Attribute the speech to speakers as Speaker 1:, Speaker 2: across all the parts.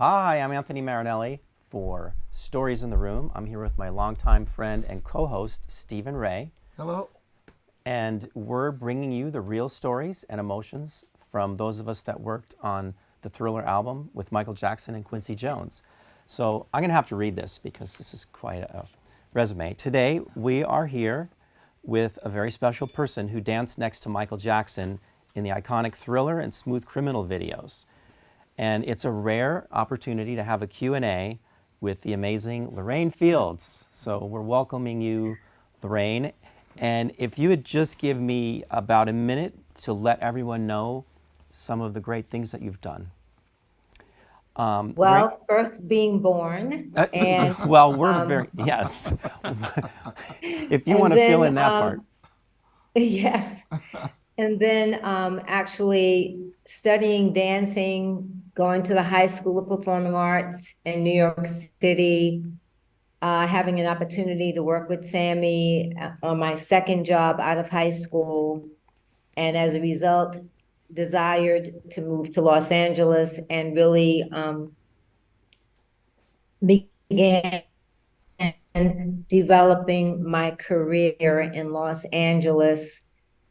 Speaker 1: Hi, I'm Anthony Marinelli for Stories in the Room. I'm here with my longtime friend and co-host, Stephen Ray.
Speaker 2: Hello.
Speaker 1: And we're bringing you the real stories and emotions from those of us that worked on the Thriller album with Michael Jackson and Quincy Jones. So I'm going to have to read this because this is quite a resume. Today, we are here with a very special person who danced next to Michael Jackson in the iconic Thriller and Smooth Criminal videos. And it's a rare opportunity to have a Q&A with the amazing Lorraine Fields. So we're welcoming you, Lorraine. And if you would just give me about a minute to let everyone know some of the great things that you've done.
Speaker 3: First being born, and
Speaker 1: well, we're very, yes. If you want to fill in that part.
Speaker 3: Yes. And then actually studying dancing, going to the High School of Performing Arts in New York City, having an opportunity to work with Sammy on my second job out of high school. And as a result, desired to move to Los Angeles and really began developing my career in Los Angeles,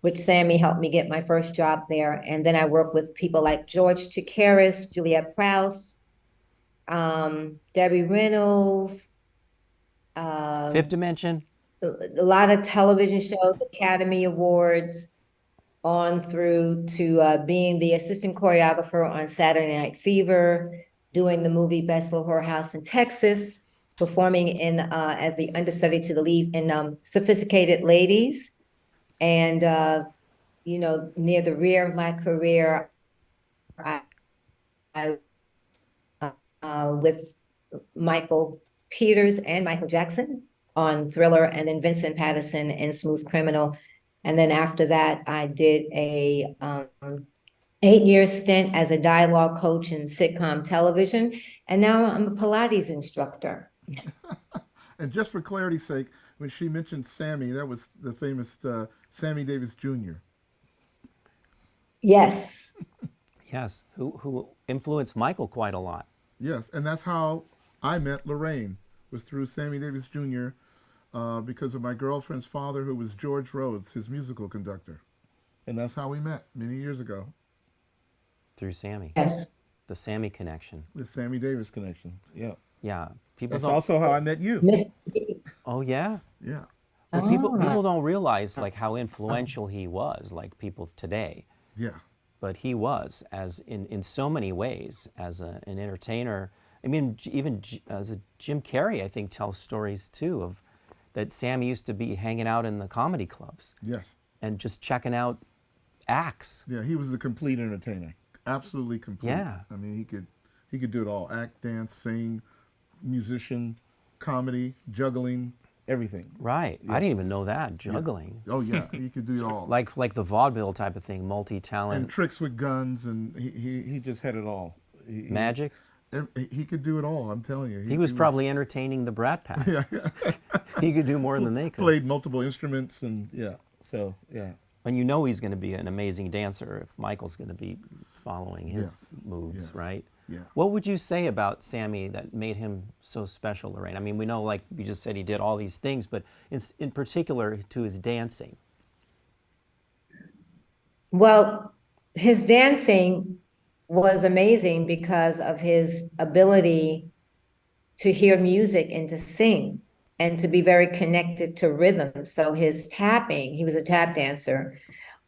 Speaker 3: which Sammy helped me get my first job there. And then I worked with people like George Chakiris, Juliette Prowse, Debbie Reynolds.
Speaker 1: Fifth Dimension.
Speaker 3: A lot of television shows, Academy Awards, on through to being the assistant choreographer on Saturday Night Fever, doing the movie Best Little Whorehouse in Texas, performing in as the understudy to the lead in Sophisticated Ladies. And, near the rear of my career, I with Michael Peters and Michael Jackson on Thriller, and then Vincent Pattison in Smooth Criminal. And then after that, I did a 8-year stint as a dialogue coach in sitcom television. And now I'm a Pilates instructor.
Speaker 2: And just for clarity's sake, when she mentioned Sammy, that was the famous Sammy Davis Jr.
Speaker 3: Yes.
Speaker 1: Yes, who influenced Michael quite a lot.
Speaker 2: Yes, and that's how I met Lorraine, was through Sammy Davis Jr. Because of my girlfriend's father, who was George Rhodes, his musical conductor. And that's how we met many years ago.
Speaker 1: Through Sammy.
Speaker 3: Yes.
Speaker 1: The Sammy connection.
Speaker 2: The Sammy Davis connection. Yeah.
Speaker 1: Yeah.
Speaker 2: That's also how I met you.
Speaker 1: Oh, yeah?
Speaker 2: Yeah.
Speaker 1: Well, people don't realize like how influential he was, like people today.
Speaker 2: Yeah.
Speaker 1: But he was, as in so many ways, as an entertainer. I mean, even as a Jim Carrey, I think, tells stories too of that Sammy used to be hanging out in the comedy clubs.
Speaker 2: Yes.
Speaker 1: And just checking out acts.
Speaker 2: Yeah, he was the complete entertainer. Absolutely complete.
Speaker 1: Yeah.
Speaker 2: I mean, he could do it all: act, dance, sing, musician, comedy, juggling, everything.
Speaker 1: Right.
Speaker 2: Yeah.
Speaker 1: I didn't even know that. Juggling.
Speaker 2: Yeah. Oh yeah, he could do it all.
Speaker 1: Like the vaudeville type of thing, multi-talent.
Speaker 2: And tricks with guns, and he just had it all.
Speaker 1: Magic.
Speaker 2: He could do it all. I'm telling you.
Speaker 1: He was probably entertaining the Brat Pack.
Speaker 2: Yeah.
Speaker 1: He could do more than they could.
Speaker 2: Played multiple instruments, and yeah. So yeah.
Speaker 1: And you know he's going to be an amazing dancer if Michael's going to be following his moves, right?
Speaker 2: Yeah.
Speaker 1: What would you say about Sammy that made him so special, Lorraine? I mean, we know, like you just said, he did all these things, but in particular to his dancing.
Speaker 3: Well, his dancing was amazing because of his ability to hear music and to sing and to be very connected to rhythm. So his tapping, he was a tap dancer,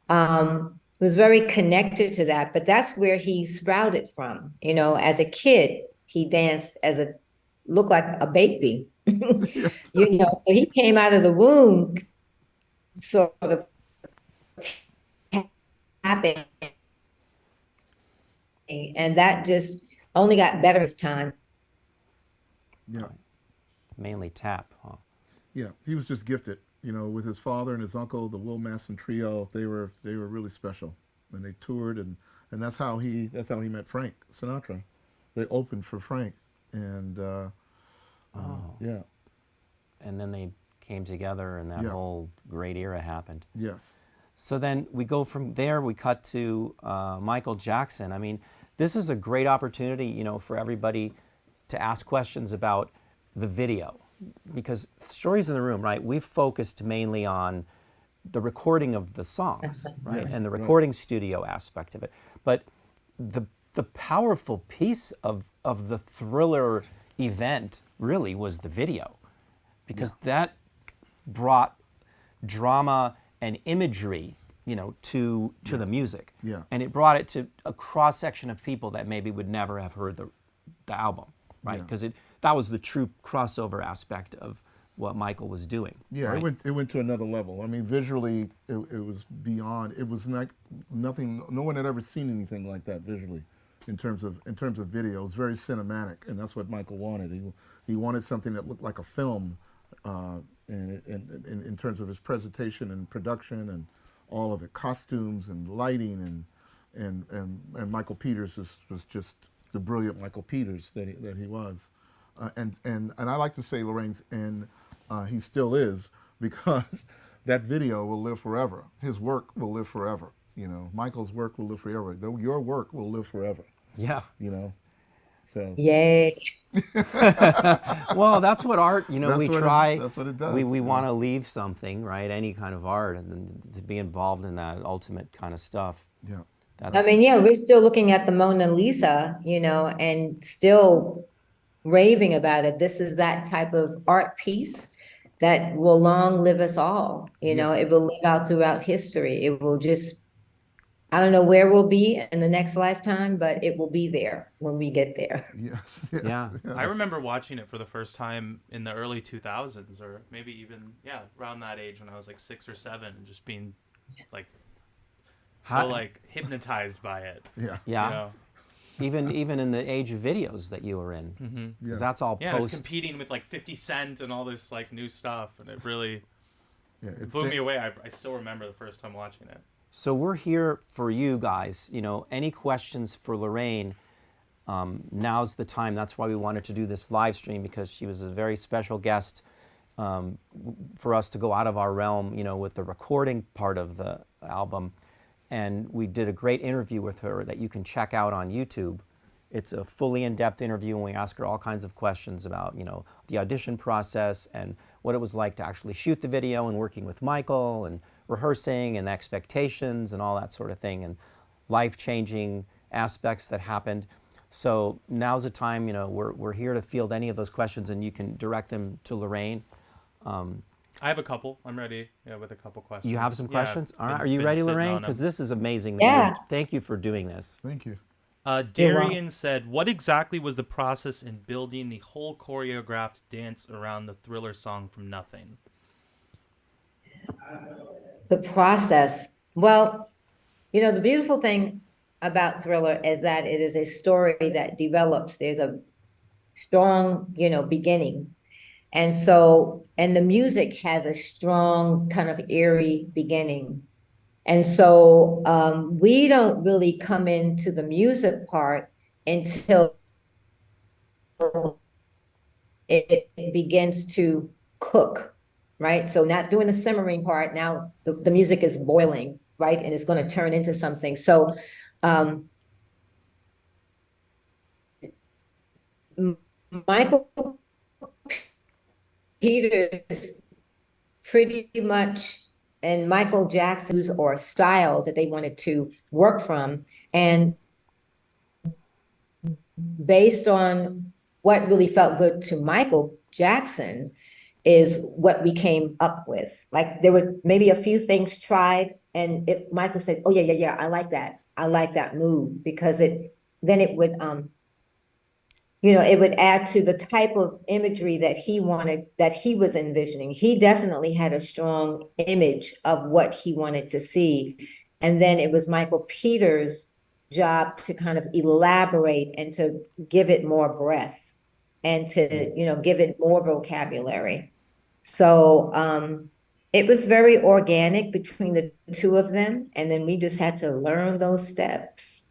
Speaker 3: was very connected to that. But that's where he sprouted from. You know, as a kid, he danced looked like a baby. So he came out of the womb sort of tapping. And that just only got better with time.
Speaker 2: Yeah.
Speaker 1: Mainly tap, huh?
Speaker 2: Yeah, he was just gifted. With his father and his uncle, the Will Masson Trio, they were really special, and they toured, and that's how he met Frank Sinatra. They opened for Frank, and yeah.
Speaker 1: And then they came together, and that whole great era happened.
Speaker 2: Yes.
Speaker 1: So then we go from there. We cut to Michael Jackson. I mean, this is a great opportunity, for everybody to ask questions about the video, because Stories in the Room, right? We've focused mainly on the recording of the songs, right,
Speaker 2: Yes,
Speaker 1: and the
Speaker 2: right.
Speaker 1: recording studio aspect of it. But the powerful piece of the Thriller event really was the video, because that brought drama and imagery, to the music.
Speaker 2: Yeah.
Speaker 1: And it brought it to a cross section of people that maybe would never have heard the album, right?
Speaker 2: Yeah.
Speaker 1: Because that was the true crossover aspect of what Michael was doing.
Speaker 2: Yeah,
Speaker 1: right?
Speaker 2: it went to another level. I mean, visually, it was beyond. It was like nothing. No one had ever seen anything like that visually, in terms of video. It was very cinematic, and that's what Michael wanted. He wanted something that looked like a film, and in terms of his presentation and production and all of it, costumes and lighting and Michael Peters was just the brilliant Michael Peters that he was, and I like to say Lorraine's and. He still is, because that video will live forever. His work will live forever. Michael's work will live forever. Your work will live forever.
Speaker 1: Yeah.
Speaker 2: So
Speaker 3: Yay.
Speaker 1: Well, that's what art,
Speaker 2: That's
Speaker 1: we
Speaker 2: what it-
Speaker 1: try.
Speaker 2: that's what it does,
Speaker 1: We
Speaker 2: yeah.
Speaker 1: want to leave something, right? Any kind of art, and then to be involved in that ultimate kind of stuff.
Speaker 2: yeah,
Speaker 3: I mean, yeah, we're still looking at the Mona Lisa, and still raving about it. This is that type of art piece that will long live us all.
Speaker 2: Yeah.
Speaker 3: It will live out throughout history. It will just, I don't know where we'll be in the next lifetime, but it will be there when we get there.
Speaker 2: yes,
Speaker 1: Yeah.
Speaker 2: yes.
Speaker 4: I remember watching it for the first time in the early 2000s, or maybe even, around that age when I was like 6 or 7, and just being like
Speaker 1: How-
Speaker 4: like hypnotized by it.
Speaker 2: Yeah,
Speaker 1: Yeah.
Speaker 4: You know?
Speaker 1: Even in the age of videos that you were in, because
Speaker 2: Yeah.
Speaker 1: that's all
Speaker 4: Yeah, I was
Speaker 1: post.
Speaker 4: competing with like 50 Cent and all this like new stuff, and it really
Speaker 2: yeah.
Speaker 4: blew me away. I still remember the first time watching it.
Speaker 1: So we're here for you guys. Any questions for Lorraine? Now's the time. That's why we wanted to do this live stream, because she was a very special guest for us to go out of our realm, with the recording part of the album. And we did a great interview with her that you can check out on YouTube. It's a fully in-depth interview, and we ask her all kinds of questions about, the audition process and what it was like to actually shoot the video, and working with Michael and rehearsing and expectations and all that sort of thing, and life-changing aspects that happened. So now's the time, we're here to field any of those questions, and you can direct them to Lorraine.
Speaker 4: I have a couple. I'm ready. With a couple questions.
Speaker 1: You have some
Speaker 4: Yeah,
Speaker 1: questions? All right.
Speaker 4: been-
Speaker 1: Are you
Speaker 4: been
Speaker 1: ready,
Speaker 4: sitting
Speaker 1: Lorraine?
Speaker 4: on 'em.
Speaker 1: Because this is amazing. that
Speaker 3: Yeah.
Speaker 1: Thank you for doing this.
Speaker 2: Thank you.
Speaker 3: You're welcome.
Speaker 4: Darian said, "What exactly was the process in building the whole choreographed dance around the Thriller song from nothing?"
Speaker 3: The process. Well, the beautiful thing about Thriller is that it is a story that develops. There's a strong, beginning. And the music has a strong kind of eerie beginning. And so we don't really come into the music part until it begins to cook, right? So not doing the simmering part, now the music is boiling, right? And it's going to turn into something. So Michael Peters pretty much, and Michael Jackson's or style that they wanted to work from, and based on what really felt good to Michael Jackson is what we came up with. Like there were maybe a few things tried, and if Michael said, "Oh yeah, I like that move," because it would it would add to the type of imagery that he wanted, that he was envisioning. He definitely had a strong image of what he wanted to see. And then it was Michael Peters' job to kind of elaborate and to give it more breadth and to, give it more vocabulary. So it was very organic between the two of them. And then we just had to learn those steps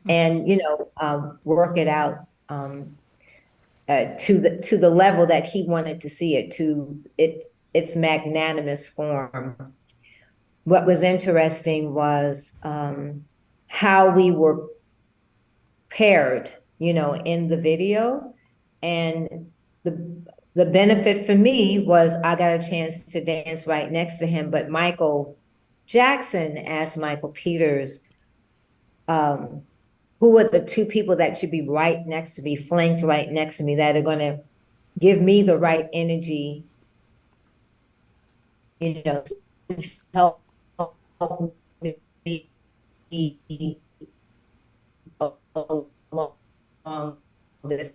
Speaker 3: and, work it out. To the level that he wanted to see it, to its magnanimous form. What was interesting was how we were paired, in the video. And the benefit for me was I got a chance to dance right next to him. But Michael Jackson asked Michael Peters, who are the two people that should be right next to me, flanked right next to me, that are going to give me the right energy, to help me along this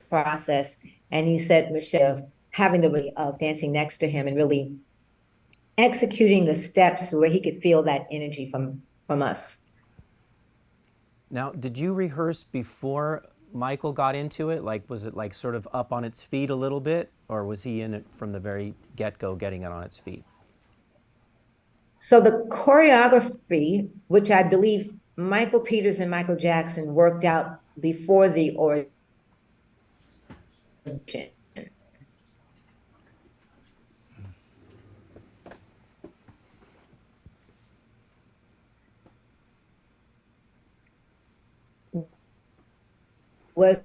Speaker 3: process. And he said, Michelle, having the way of dancing next to him and really executing the steps where he could feel that energy from us.
Speaker 1: Now, did you rehearse before Michael got into it? Like, was it like sort of up on its feet a little bit, or was he in it from the very get-go, getting it on its feet?
Speaker 3: So the choreography, which I believe Michael Peters and Michael Jackson worked out before the audition. Was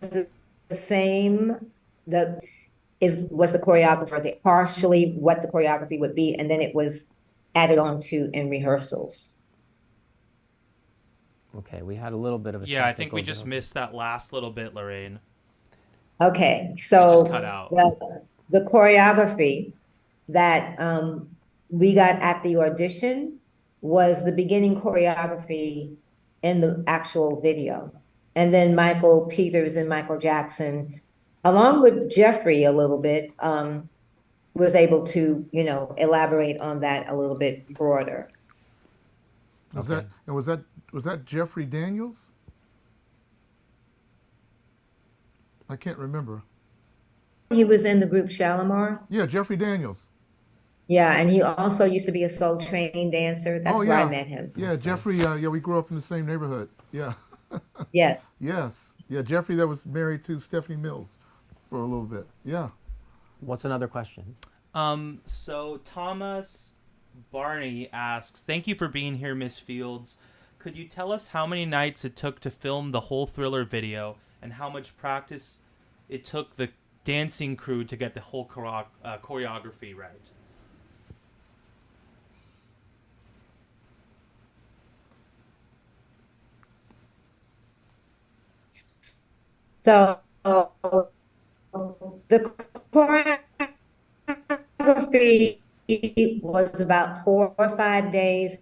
Speaker 3: the same, was the choreographer, that partially what the choreography would be, and then it was added on to in rehearsals.
Speaker 1: Okay, we had a little bit of a
Speaker 4: Yeah, I think we
Speaker 1: technical
Speaker 4: just
Speaker 1: difficulty.
Speaker 4: missed that last little bit, Lorraine.
Speaker 3: Okay, so
Speaker 4: just cut out.
Speaker 3: the choreography that we got at the audition was the beginning choreography in the actual video. And then Michael Peters and Michael Jackson, along with Jeffrey a little bit, was able to, elaborate on that a little bit broader.
Speaker 2: Was
Speaker 1: Okay.
Speaker 2: that Jeffrey Daniels? I can't remember.
Speaker 3: He was in the group Shalimar.
Speaker 2: Yeah, Jeffrey Daniels.
Speaker 3: Yeah, and he also used to be a soul train dancer. That's
Speaker 2: Oh
Speaker 3: where I
Speaker 2: yeah,
Speaker 3: met him.
Speaker 2: yeah, Jeffrey. Yeah, we grew up in the same neighborhood. Yeah,
Speaker 3: Yes.
Speaker 2: yes, yeah, Jeffrey that was married to Stephanie Mills for a little bit. Yeah.
Speaker 1: What's another question?
Speaker 4: So Thomas Barney asks, "Thank you for being here, Miss Fields. Could you tell us how many nights it took to film the whole Thriller video, and how much practice it took the dancing crew to get the whole choreography right?"
Speaker 3: So the choreography was about 4 or 5 days.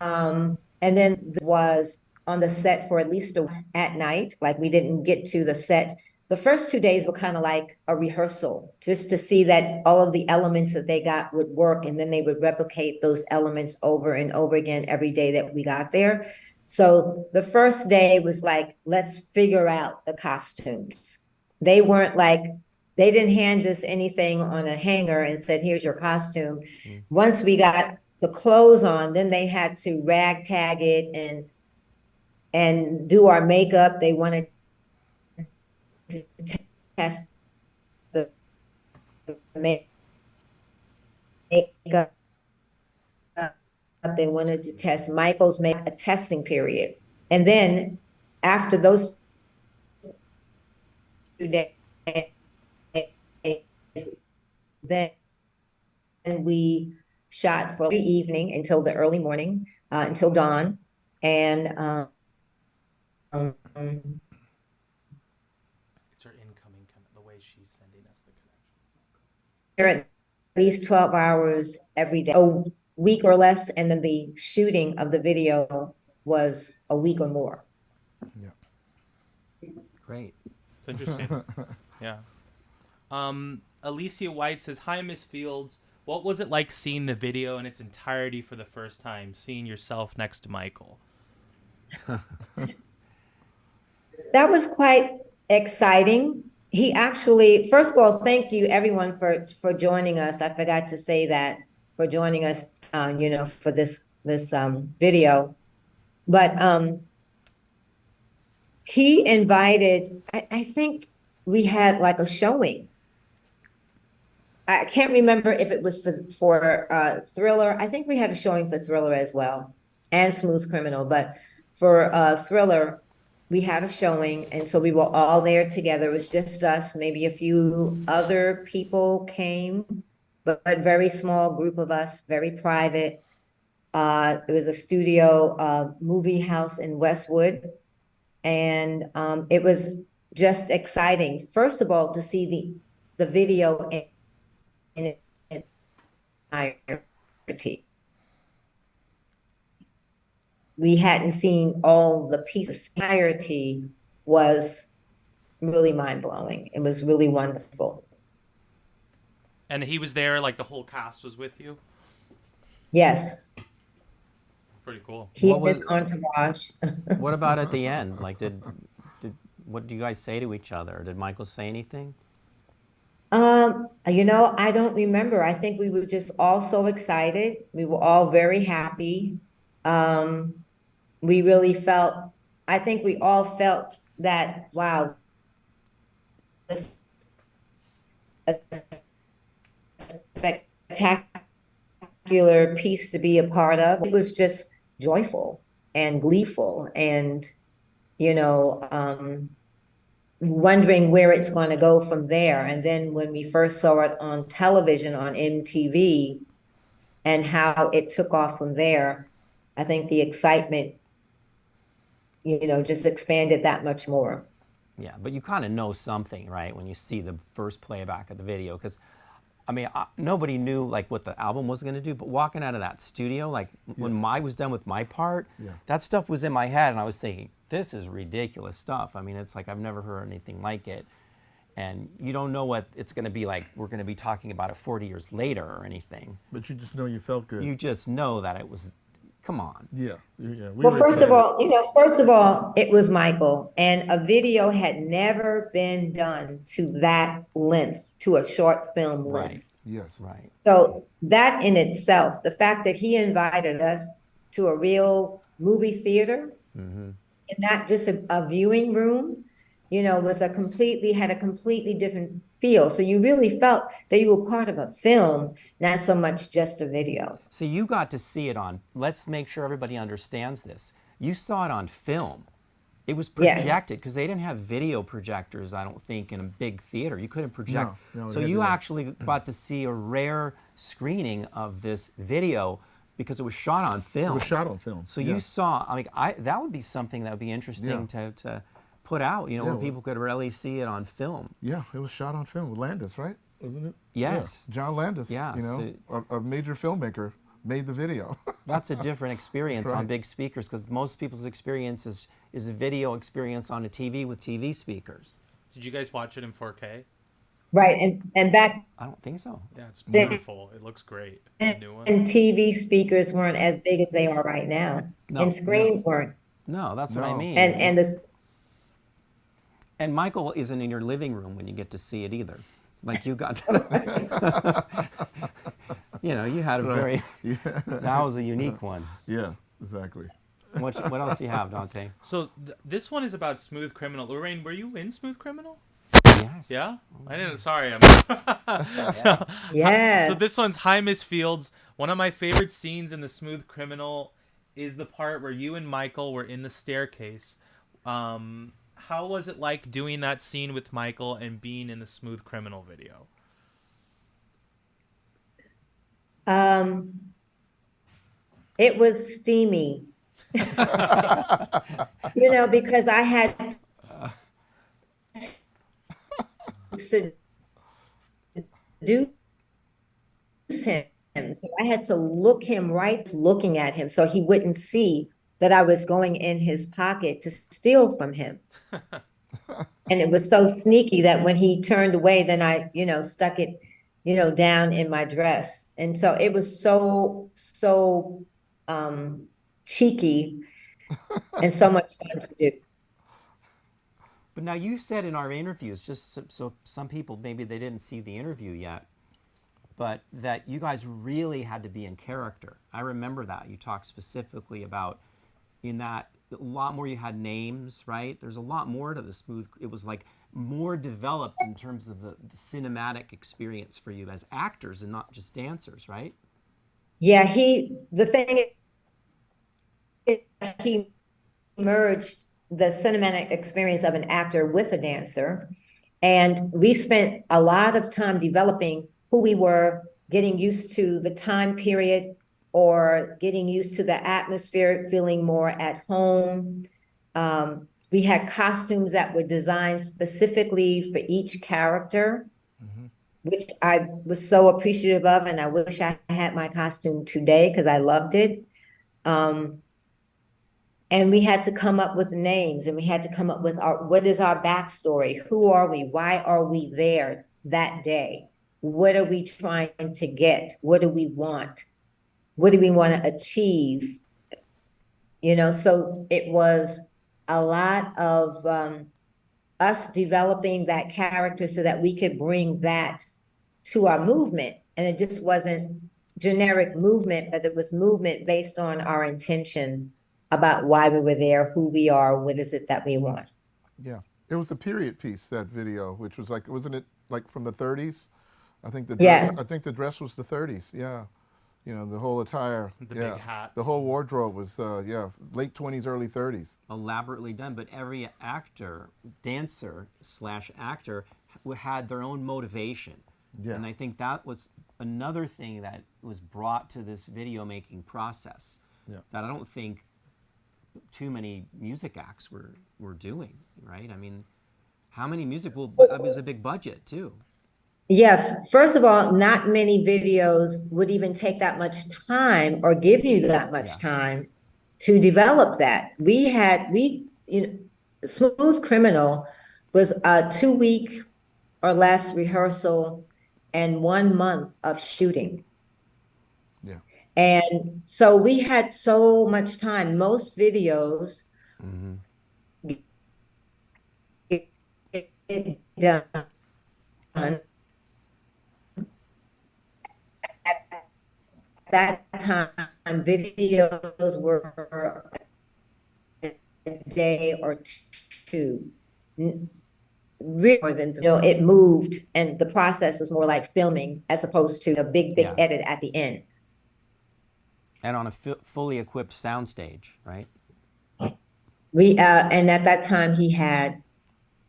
Speaker 3: And then was on the set for at least at night. Like, we didn't get to the set. The first 2 days were kind of like a rehearsal, just to see that all of the elements that they got would work, and then they would replicate those elements over and over again every day that we got there. So the first day was like, let's figure out the costumes. They weren't like, they didn't hand us anything on a hanger and said, here's your costume. Once we got the clothes on, then they had to ragtag it and do our makeup. They wanted to test the makeup. They wanted to test Michael's makeup, a testing period. And then after those 2 days, then we shot for the evening until the early morning, until dawn. And
Speaker 4: It's her incoming, the way she's sending us the connections.
Speaker 3: at least 12 hours every day, a week or less. And then the shooting of the video was a week or more.
Speaker 1: Great.
Speaker 4: It's interesting. Yeah. Alicia White says, "Hi, Miss Fields. What was it like seeing the video in its entirety for the first time, seeing yourself next to Michael?"
Speaker 3: That was quite exciting. He actually, first of all, thank you everyone for joining us. I forgot to say that, for joining us, for this video. But he invited, I think we had like a showing. I can't remember if it was for Thriller. I think we had a showing for Thriller as well, and Smooth Criminal. But for Thriller, we had a showing, and so we were all there together. It was just us, maybe a few other people came, but a very small group of us, very private. It was a studio movie house in Westwood, and it was just exciting. First of all, to see the video in its entirety. We hadn't seen all the pieces. Entirety was really mind-blowing. It was really wonderful.
Speaker 4: And he was there, like the whole cast was with you?
Speaker 3: Yes,
Speaker 4: Pretty cool.
Speaker 3: he
Speaker 1: What
Speaker 3: and
Speaker 1: was-
Speaker 3: his entourage.
Speaker 1: What about at the end? Like, what do you guys say to each other? Did Michael say anything?
Speaker 3: I don't remember. I think we were just all so excited. We were all very happy. We really felt, I think we all felt that, wow, this a spectacular piece to be a part of. It was just joyful and gleeful and, wondering where it's going to go from there. And then when we first saw it on television on MTV and how it took off from there, I think the excitement, just expanded that much more.
Speaker 1: Yeah, but you kind of know something, right, when you see the first playback of the video, because I mean, nobody knew like what the album was going to do, but walking out of that studio, like when I was done with my part, that stuff was in my head, and I was thinking, this is ridiculous stuff. I mean, it's like I've never heard anything like it, and you don't know what it's going to be like. We're going to be talking about it 40 years later or anything.
Speaker 2: But you just know you felt good.
Speaker 1: You just know that it was, come on.
Speaker 2: Yeah. We
Speaker 3: Well,
Speaker 2: were
Speaker 3: first of
Speaker 2: excited.
Speaker 3: all, it was Michael, and a video had never been done to that length, to a short film
Speaker 1: Right.
Speaker 3: length.
Speaker 2: Yes.
Speaker 1: Right.
Speaker 3: So that in itself, the fact that he invited us to a real movie theater, and not just a viewing room, was had a completely different feel. So you really felt that you were part of a film, not so much just a video.
Speaker 1: So you got to see it on, let's make sure everybody understands this. You saw it on film. It was
Speaker 3: Yes.
Speaker 1: projected because they didn't have video projectors, I don't think, in a big theater. You couldn't project.
Speaker 2: No,
Speaker 1: So
Speaker 2: they had
Speaker 1: you
Speaker 2: to,
Speaker 1: actually got to see a rare screening of this video because it was shot on film.
Speaker 2: It was shot on film.
Speaker 1: So
Speaker 2: yeah.
Speaker 1: you saw, that would be something that would be interesting to put out, where
Speaker 2: well-
Speaker 1: people could really see it on film.
Speaker 2: Yeah, it was shot on film with Landis, right? Wasn't it?
Speaker 1: Yes.
Speaker 2: Yeah. John Landis.
Speaker 1: Yeah,
Speaker 2: a major filmmaker made the video.
Speaker 1: That's a different experience on
Speaker 2: Right.
Speaker 1: big speakers because most people's experience is a video experience on a TV with TV speakers.
Speaker 4: Did you guys watch it in 4K?
Speaker 3: Right. And back
Speaker 1: I don't think so.
Speaker 4: Yeah, it's beautiful. It looks great. The new one.
Speaker 3: then, TV speakers weren't as big as they are right now,
Speaker 1: No,
Speaker 3: and screens weren't.
Speaker 1: No, that's what I
Speaker 2: No.
Speaker 1: mean.
Speaker 3: And this,
Speaker 1: And Michael isn't in your living room when you get to see it either. Like you got to, you had a very, that was a unique one.
Speaker 2: Yeah, exactly.
Speaker 1: What else do you have, Dante?
Speaker 4: So this one is about Smooth Criminal. Lorraine, were you in Smooth Criminal?
Speaker 1: Yes.
Speaker 4: Yeah? I didn't. Sorry.
Speaker 3: yes.
Speaker 4: So this one's Hi, Miss Fields. One of my favorite scenes in the Smooth Criminal is the part where you and Michael were in the staircase. How was it like doing that scene with Michael and being in the Smooth Criminal video?
Speaker 3: It was steamy. Because I had seduce him. So I had to looking at him so he wouldn't see that I was going in his pocket to steal from him. And it was so sneaky that when he turned away, then I, stuck it, down in my dress. And so it was so cheeky and so much fun to do.
Speaker 1: But now you said in our interviews, just so some people, maybe they didn't see the interview yet, but that you guys really had to be in character. I remember that. You talked specifically about in that a lot more, you had names, right? There's a lot more to the Smooth. It was like more developed in terms of the cinematic experience for you as actors and not just dancers, right?
Speaker 3: Yeah, the thing is, he merged the cinematic experience of an actor with a dancer. And we spent a lot of time developing who we were, getting used to the time period or getting used to the atmosphere, feeling more at home. We had costumes that were designed specifically for each character, which I was so appreciative of, and I wish I had my costume today because I loved it. And we had to come up with names, and we had to come up with what is our backstory? Who are we? Why are we there that day? What are we trying to get? What do we want? What do we want to achieve? So it was a lot of us developing that character so that we could bring that to our movement. And it just wasn't generic movement, but it was movement based on our intention about why we were there, who we are, what is it that we want.
Speaker 2: Yeah, it was a period piece, that video, which was like, wasn't it like from the 30s? I think the dress,
Speaker 3: Yes.
Speaker 2: I think the dress was the 30s. Yeah, the whole attire.
Speaker 4: The
Speaker 2: yeah.
Speaker 4: big hats.
Speaker 2: The whole wardrobe was late 20s, early 30s.
Speaker 1: Elaborately done, but every actor, dancer slash actor had their own motivation.
Speaker 2: Yeah.
Speaker 1: And I think that was another thing that was brought to this video making process that I don't think too many music acts were doing, right? I mean, how many music it was a big budget too.
Speaker 3: Yeah, first of all, not many videos would even take that much time or give you that much time to develop that. Smooth Criminal was a 2-week or less rehearsal and 1 month of shooting.
Speaker 2: Yeah.
Speaker 3: And so we had so much time. Most videos get done at that time. Videos were a day or two. Really more than, it moved, and the process was more like filming as opposed to a big edit at the end.
Speaker 1: And on a fully equipped soundstage, right?
Speaker 3: And at that time he had,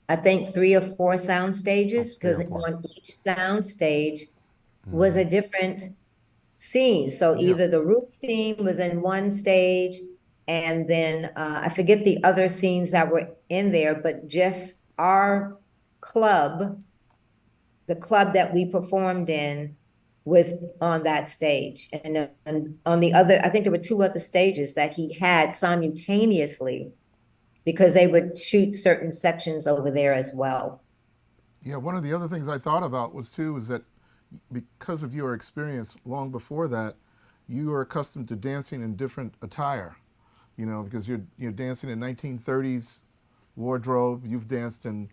Speaker 3: I think, 3 or 4 sound stages, because on each sound stage was a different scene. So either the roof scene was in one stage, and then I forget the other scenes that were in there, but just our club, the club that we performed in, was on that stage. And on the other, I think there were 2 other stages that he had simultaneously, because they would shoot certain sections over there as well.
Speaker 2: Yeah, one of the other things I thought about was that because of your experience long before that, you are accustomed to dancing in different attire, because you're dancing in 1930s wardrobe. You've danced in,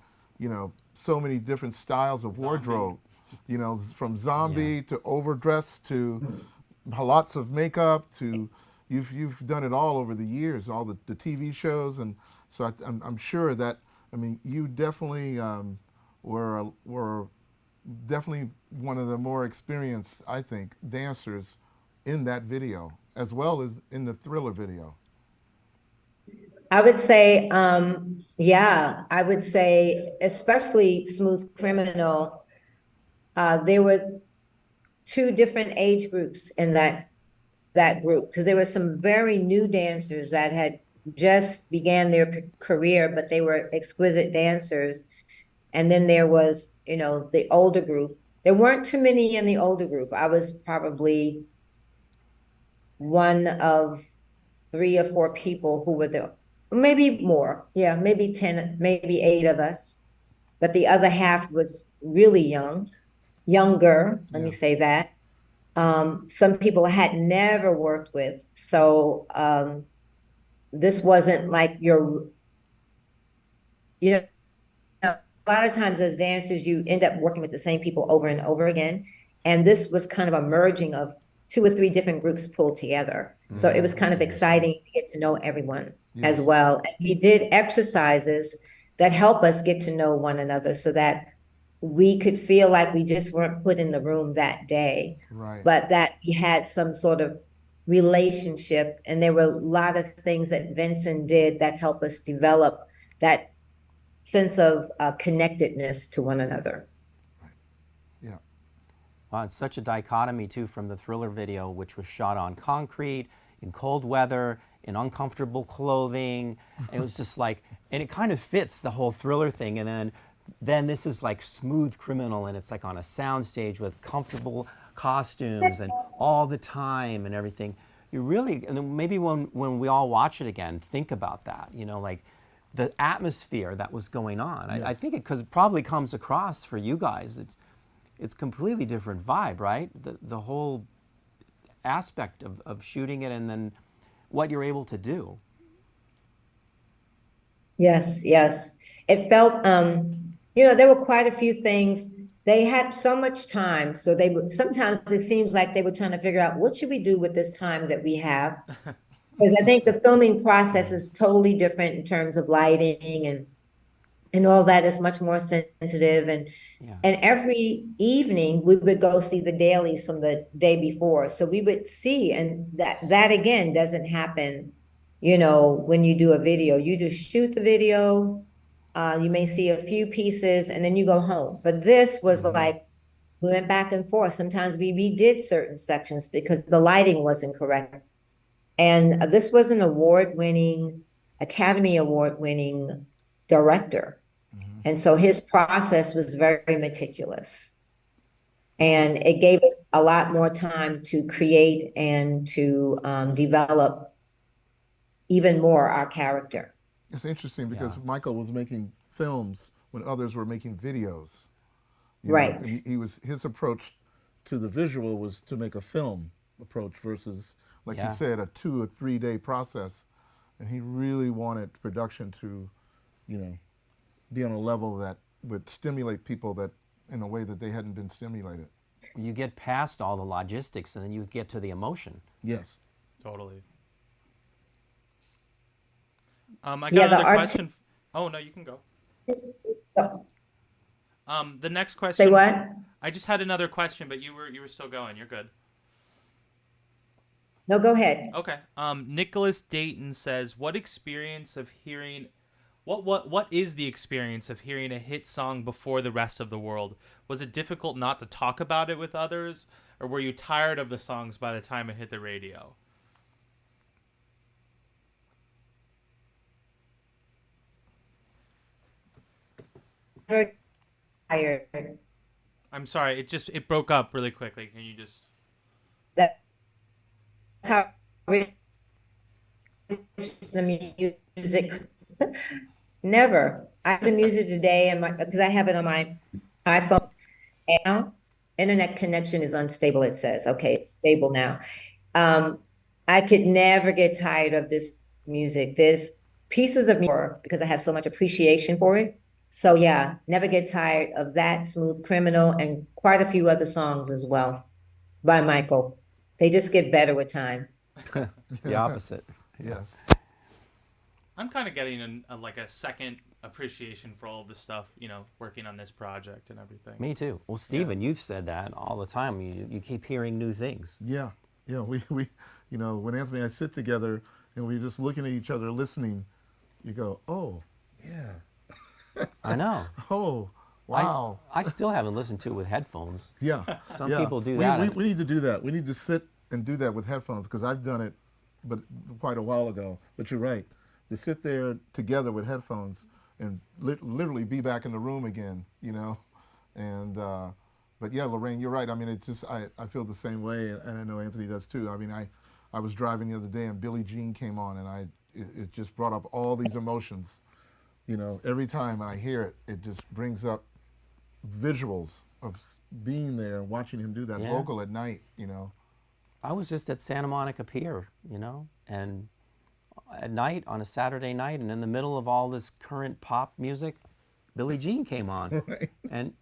Speaker 2: so many different styles of wardrobe, from zombie to overdress to lots of makeup to, you've done it all over the years, all the TV shows. And so I'm sure that, you definitely were definitely one of the more experienced, I think, dancers in that video, as well as in the Thriller video.
Speaker 3: I would say, I would say, especially Smooth Criminal, there were 2 different age groups in that group, because there were some very new dancers that had just began their career, but they were exquisite dancers. And then there was, the older group. There weren't too many in the older group. I was probably one of 3 or 4 people who were there. Maybe more. Yeah, maybe 10, maybe 8 of us. But the other half was really younger, let me say that. Some people I had never worked with. So this wasn't like a lot of times as dancers, you end up working with the same people over and over again. And this was kind of a merging of 2 or 3 different groups pulled together. So it was kind of exciting to get to know everyone as well. And we did exercises that help us get to know one another, so that we could feel like we just weren't put in the room that day, but that we had some sort of relationship. And there were a lot of things that Vincent did that helped us develop that sense of connectedness to one another.
Speaker 2: Yeah.
Speaker 1: Wow, it's such a dichotomy too from the Thriller video, which was shot on concrete, in cold weather, in uncomfortable clothing. And it was just like, and it kind of fits the whole Thriller thing. And then this is like Smooth Criminal, and it's like on a soundstage with comfortable costumes and all the time and everything. You really, and then maybe when we all watch it again, think about that. You know, like the atmosphere that was going on. I think because it probably comes across for you guys. It's completely different vibe, right? The whole aspect of shooting it and then what you're able to do.
Speaker 3: Yes, yes. It felt, there were quite a few things. They had so much time, so they would sometimes it seems like they were trying to figure out what should we do with this time that we have. Because I think the filming process is totally different in terms of lighting and all that is much more sensitive. And every evening we would go see the dailies from the day before. So we would see, and that again doesn't happen, when you do a video. You just shoot the video, you may see a few pieces and then you go home. But this was like, we went back and forth. Sometimes we redid certain sections because the lighting wasn't correct. And this was an Academy Award winning director. And so his process was very meticulous. And it gave us a lot more time to create and to develop even more our character.
Speaker 2: It's interesting because Michael was making films when others were making videos.
Speaker 3: Right.
Speaker 2: His approach to the visual was to make a film approach versus, like you said, a 2 or 3 day process. And he really wanted production to, be on a level that would stimulate people that in a way that they hadn't been stimulated.
Speaker 1: You get past all the logistics and then you get to the emotion.
Speaker 2: Yes.
Speaker 4: Totally. I got another question. Oh no, you can go. The next question.
Speaker 3: Say what?
Speaker 4: I just had another question, but you were still going. You're good.
Speaker 3: No, go ahead.
Speaker 4: Okay. Nicholas Dayton says, "What experience of hearing? What is the experience of hearing a hit song before the rest of the world? Was it difficult not to talk about it with others, or were you tired of the songs by the time it hit the radio?"
Speaker 3: Very tired.
Speaker 4: I'm sorry, it broke up really quickly. Can you just?
Speaker 3: That's how rich the music. Never. I have the music today, and because I have it on my iPhone now. Internet connection is unstable. It says, okay, it's stable now. I could never get tired of this music. There's pieces of music because I have so much appreciation for it. So yeah, never get tired of that, Smooth Criminal, and quite a few other songs as well by Michael. They just get better with time.
Speaker 1: The opposite.
Speaker 2: Yes.
Speaker 4: I'm kind of getting a second appreciation for all of the stuff, working on this project and everything.
Speaker 1: Me too. Well, Stephen, you've said that all the time. You keep hearing new things.
Speaker 2: Yeah. Yeah. We when Anthony and I sit together and we're just looking at each other, listening, you go, oh, yeah.
Speaker 1: I know.
Speaker 2: Oh, wow.
Speaker 1: I still haven't listened to it with headphones.
Speaker 2: Yeah.
Speaker 1: Some people do that.
Speaker 2: We need to do that. We need to sit and do that with headphones because I've done it, but quite a while ago. But you're right. To sit there together with headphones and literally be back in the room again, And but yeah, Lorraine, you're right. I mean, I feel the same way, and I know Anthony does too. I mean, I was driving the other day and Billie Jean came on, and it just brought up all these emotions. Every time I hear it, it just brings up visuals of being there and watching him do that vocal at night.
Speaker 1: I was just at Santa Monica Pier, and at night on a Saturday night, and in the middle of all this current pop music, Billie Jean came on, and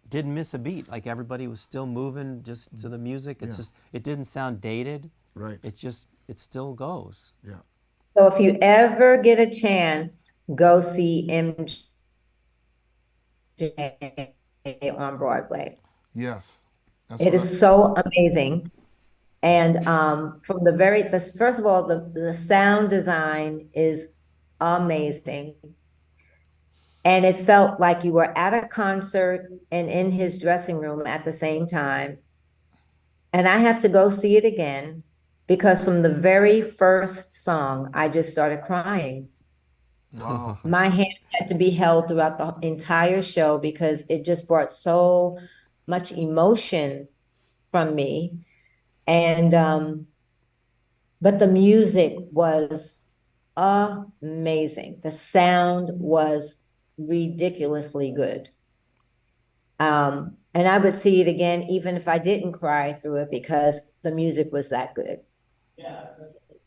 Speaker 1: didn't miss a beat. Like everybody was still moving just to the music. It's just it didn't sound dated.
Speaker 2: Right.
Speaker 1: It still goes.
Speaker 2: Yeah.
Speaker 3: So if you ever get a chance, go see MJ on Broadway.
Speaker 2: Yes.
Speaker 3: It is so amazing. And from this, first of all, the sound design is amazing. And it felt like you were at a concert and in his dressing room at the same time. And I have to go see it again because from the very first song, I just started crying.
Speaker 2: Wow.
Speaker 3: My hand had to be held throughout the entire show because it just brought so much emotion from me. And but the music was amazing. The sound was ridiculously good. And I would see it again even if I didn't cry through it because the music was that good.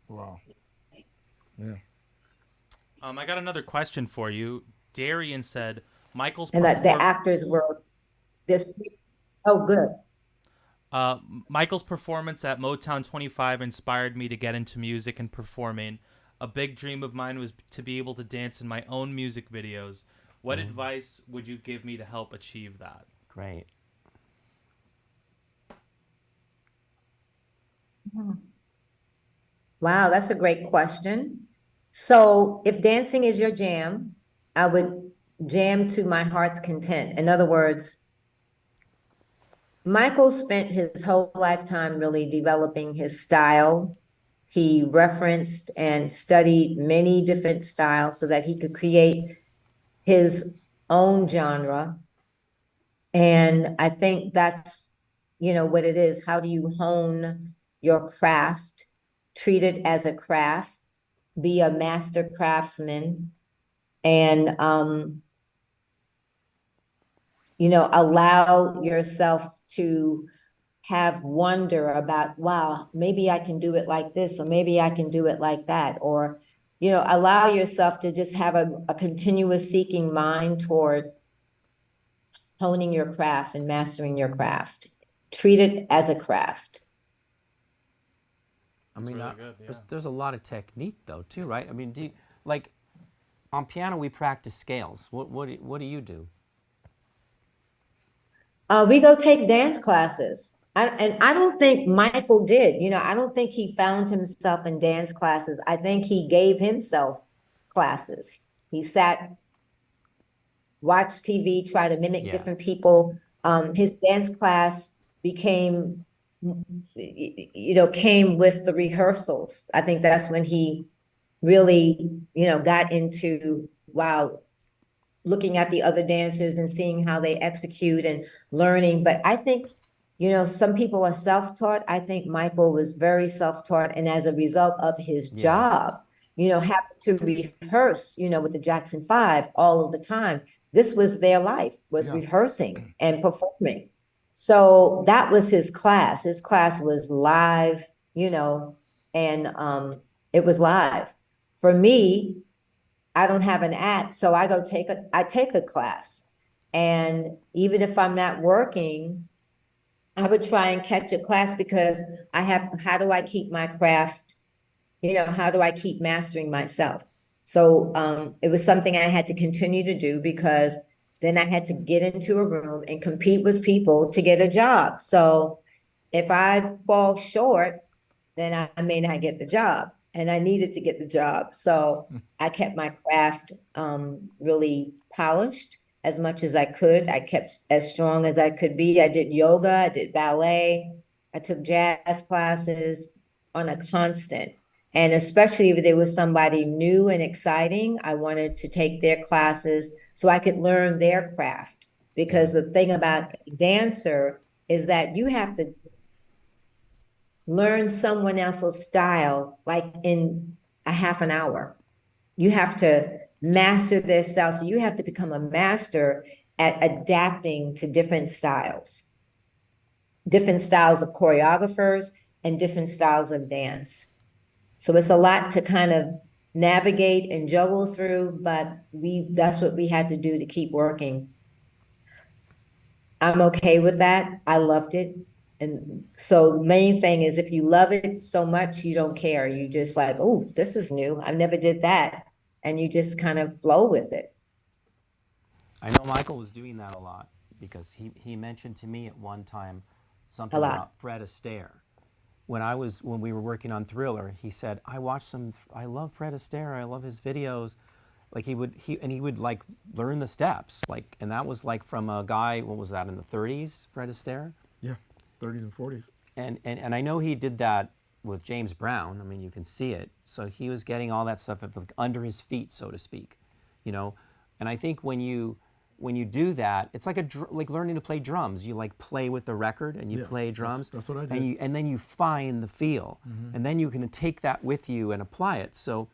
Speaker 2: Wow. Yeah.
Speaker 4: I got another question for you. Darian said Michael's
Speaker 3: And that the
Speaker 4: perform
Speaker 3: actors were this, oh, good.
Speaker 4: uh, Michael's performance at Motown 25 inspired me to get into music and performing. A big dream of mine was to be able to dance in my own music videos. What advice would you give me to help achieve that?
Speaker 1: Great.
Speaker 3: Wow, that's a great question. So if dancing is your jam, I would jam to my heart's content. In other words, Michael spent his whole lifetime really developing his style. He referenced and studied many different styles so that he could create his own genre. And I think that's, what it is. How do you hone your craft, treat it as a craft, be a master craftsman, and allow yourself to have wonder about, wow, maybe I can do it like this, or maybe I can do it like that, or allow yourself to just have a continuous seeking mind toward honing your craft and mastering your craft. Treat it as a craft.
Speaker 1: I mean,
Speaker 4: really good, yeah.
Speaker 1: there's a lot of technique though too, right? I mean, like on piano we practice scales. What do you do?
Speaker 3: We go take dance classes. And I don't think Michael did. I don't think he found himself in dance classes. I think he gave himself classes. He sat, watched TV, tried to mimic
Speaker 1: Yeah.
Speaker 3: different people. His dance class came with the rehearsals. I think that's when he really, got into, wow, looking at the other dancers and seeing how they execute and learning. But I think, some people are self-taught. I think Michael was very self-taught. And as a result of his
Speaker 1: Yeah.
Speaker 3: job, having to rehearse, with the Jackson Five all of the time. This was their life, was
Speaker 2: Yeah.
Speaker 3: rehearsing and performing. So that was his class. His class was live, and it was live. For me, I don't have an act, so I take a class. And even if I'm not working, I would try and catch a class because how do I keep my craft? How do I keep mastering myself? So it was something I had to continue to do because then I had to get into a room and compete with people to get a job. So if I fall short, then I may not get the job. And I needed to get the job. So I kept my craft really polished as much as I could. I kept as strong as I could be. I did yoga, I did ballet, I took jazz classes on a constant. And especially if there was somebody new and exciting, I wanted to take their classes so I could learn their craft. Because the thing about a dancer is that you have to learn someone else's style like in a half an hour. You have to master their style. So you have to become a master at adapting to different styles of choreographers and different styles of dance. So it's a lot to kind of navigate and juggle through, but that's what we had to do to keep working. I'm okay with that. I loved it. And so the main thing is if you love it so much, you don't care. You just like, oh, this is new. I never did that. And you just kind of flow with it.
Speaker 1: I know Michael was doing that a lot because he mentioned to me at one time
Speaker 3: A
Speaker 1: something
Speaker 3: lot.
Speaker 1: about Fred Astaire. when we were working on Thriller, he said, I love Fred Astaire, I love his videos. Like he would like learn the steps, like, and that was like from a guy, what was that, in the 30s, Fred Astaire?
Speaker 2: Yeah, 30s and 40s.
Speaker 1: And I know he did that with James Brown. I mean, you can see it. So he was getting all that stuff under his feet, so to speak, you know. And I think when you do that, it's like like learning to play drums. You like play with the record and you
Speaker 2: Yeah,
Speaker 1: play drums.
Speaker 2: that's what I did.
Speaker 1: And then you find the feel, and then you can take that with you and apply it. So,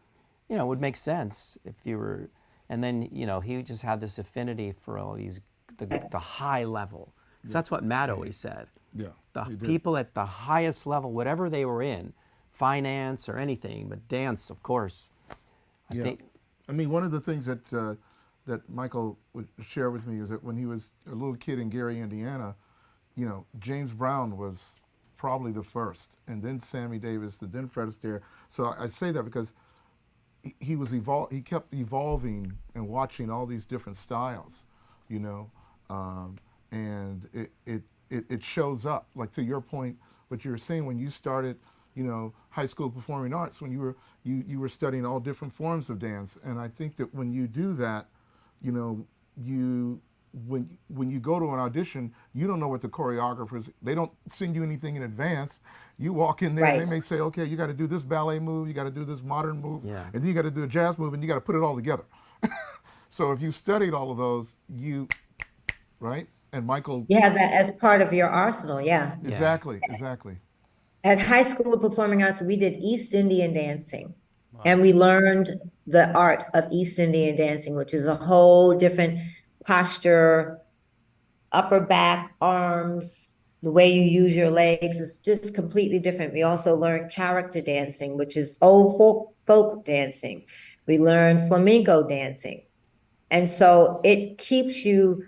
Speaker 1: you know, it would make sense if you were. And then, you know, he just had this affinity for all these the high level. 'Cause that's what Matt always said.
Speaker 2: Yeah,
Speaker 1: The
Speaker 2: he did.
Speaker 1: people at the highest level, whatever they were in, finance or anything, but dance, of course. I
Speaker 2: Yeah.
Speaker 1: think,
Speaker 2: I mean, one of the things that Michael would share with me is that when he was a little kid in Gary, Indiana, you know, James Brown was probably the first, and then Sammy Davis, and then Fred Astaire. So I say that because he kept evolving and watching all these different styles, you know, and it shows up. Like to your point, what you were saying when you started, you know, high school performing arts, when you were studying all different forms of dance, and I think that when you do that, you know, when you go to an audition, you don't know what the choreographers, they don't send you anything in advance. You walk in there and they
Speaker 3: Right.
Speaker 2: may say, okay, you got to do this ballet move, you got to do this modern move,
Speaker 1: Yeah.
Speaker 2: and then you got to do a jazz move, and you got to put it all together. So if you studied all of those, right? And Michael,
Speaker 3: You have that as part of your arsenal, yeah.
Speaker 2: exactly.
Speaker 3: At High School of Performing Arts, we did East Indian dancing. And we learned the art of East Indian dancing, which is a whole different posture, upper back, arms, the way you use your legs is just completely different. We also learned character dancing, which is old folk dancing. We learned flamenco dancing. And so it keeps you,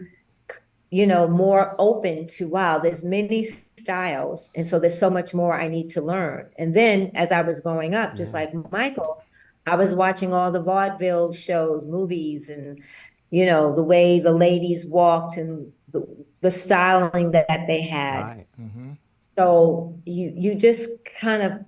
Speaker 3: you know, more open to, wow, there's many styles. And so there's so much more I need to learn. And then as I was growing up, just like Michael, I was watching all the vaudeville shows, movies, and, you know, the way the ladies walked and the styling that they had.
Speaker 1: right.
Speaker 3: So you just kind of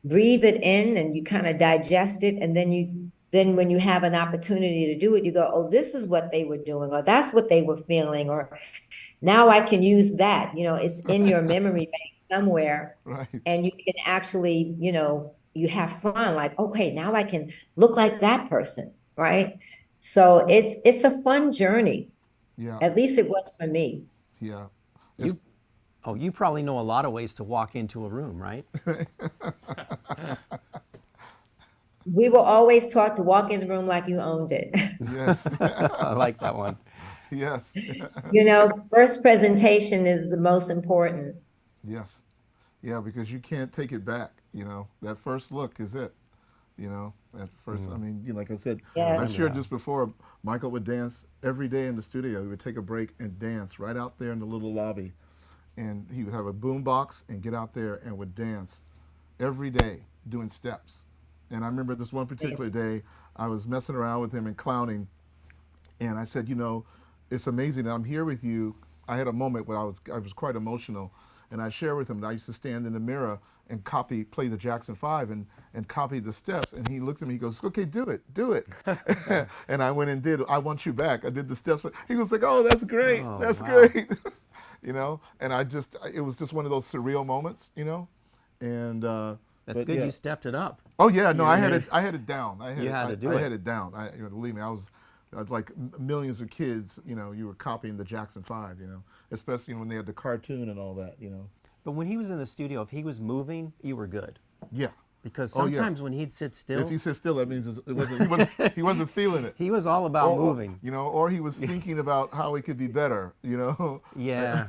Speaker 3: breathe it in and you kind of digest it, and then when you have an opportunity to do it, you go, oh, this is what they were doing, or that's what they were feeling, or now I can use that. You know, it's in your memory bank somewhere,
Speaker 2: Right.
Speaker 3: and you can actually, you know, you have fun, like, okay, now I can look like that person, right? So it's a fun journey.
Speaker 2: Yeah.
Speaker 3: At least it was for me.
Speaker 2: Yeah.
Speaker 1: You probably know a lot of ways to walk into a room, right?
Speaker 3: We were always taught to walk in the room like you owned it.
Speaker 2: Yes.
Speaker 1: I like that one.
Speaker 2: Yes.
Speaker 3: You know, first presentation is the most important.
Speaker 2: Yes. Yeah, because you can't take it back, you know. That first look is it. You know, at first, I mean, you know, like I said,
Speaker 3: Yes.
Speaker 2: I shared just before, Michael would dance every day in the studio. He would take a break and dance right out there in the little lobby. And he would have a boom box and get out there and would dance every day doing steps. And I remember this one particular day, I was messing around with him and clowning. And I said, you know, it's amazing that I'm here with you. I had a moment where I was quite emotional. And I shared with him that I used to stand in the mirror and play the Jackson 5 and copy the steps. And he looked at me, he goes, okay, do it. And I went and did I Want You Back. I did the steps. He was like, oh, that's great,
Speaker 1: Oh,
Speaker 2: that's
Speaker 1: wow.
Speaker 2: great. You know, and it was just one of those surreal moments, you know. And
Speaker 1: That's
Speaker 2: but
Speaker 1: good.
Speaker 2: yeah.
Speaker 1: You stepped it up.
Speaker 2: Oh yeah, no, I had it down.
Speaker 1: You had to do
Speaker 2: I
Speaker 1: it.
Speaker 2: had it down. You know, believe me, I was like millions of kids. You know, you were copying the Jackson 5. You know, especially when they had the cartoon and all that. You know.
Speaker 1: But when he was in the studio, if he was moving, you were good.
Speaker 2: Yeah.
Speaker 1: Because
Speaker 2: Oh, yeah.
Speaker 1: sometimes when he'd sit still,
Speaker 2: If he said still, that means he wasn't feeling it.
Speaker 1: he was all about moving.
Speaker 2: You know, or he was thinking about how he could be better. You know.
Speaker 1: Yeah.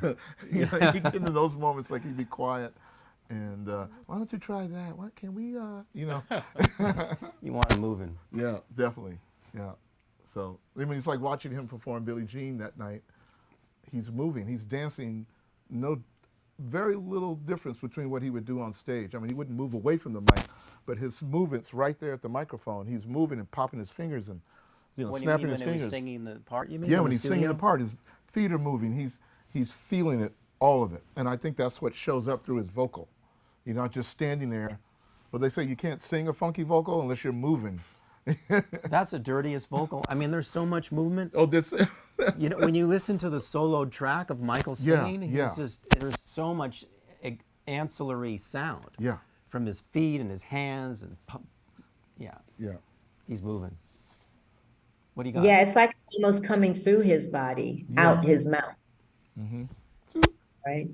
Speaker 2: You know, he'd get into those moments like he'd be quiet. And why don't you try that? What can we, you know?
Speaker 1: You want him moving.
Speaker 2: Yeah, definitely. Yeah. So, I mean, it's like watching him perform Billie Jean that night. He's moving, he's dancing, very little difference between what he would do on stage. I mean, he wouldn't move away from the mic, but his movements right there at the microphone, he's moving and popping his fingers and, you know,
Speaker 1: When
Speaker 2: snapping
Speaker 1: you mean
Speaker 2: his
Speaker 1: when he was
Speaker 2: fingers.
Speaker 1: singing the part, you mean?
Speaker 2: Yeah,
Speaker 1: in
Speaker 2: when
Speaker 1: the
Speaker 2: he's singing
Speaker 1: studio?
Speaker 2: the part, his feet are moving. He's feeling it, all of it. And I think that's what shows up through his vocal. You're not just standing there. But they say you can't sing a funky vocal unless you're moving.
Speaker 1: That's the dirtiest vocal. I mean, there's so much movement.
Speaker 2: Oh, this.
Speaker 1: You know, when you listen to the soloed track of Michael
Speaker 2: Yeah,
Speaker 1: singing,
Speaker 2: yeah.
Speaker 1: he's just, there's so much ancillary sound
Speaker 2: Yeah,
Speaker 1: from his feet and his hands and yeah,
Speaker 2: yeah.
Speaker 1: he's moving. What do you got?
Speaker 3: Yeah, it's like it's almost coming through his body, out
Speaker 2: Yes.
Speaker 3: his mouth, right?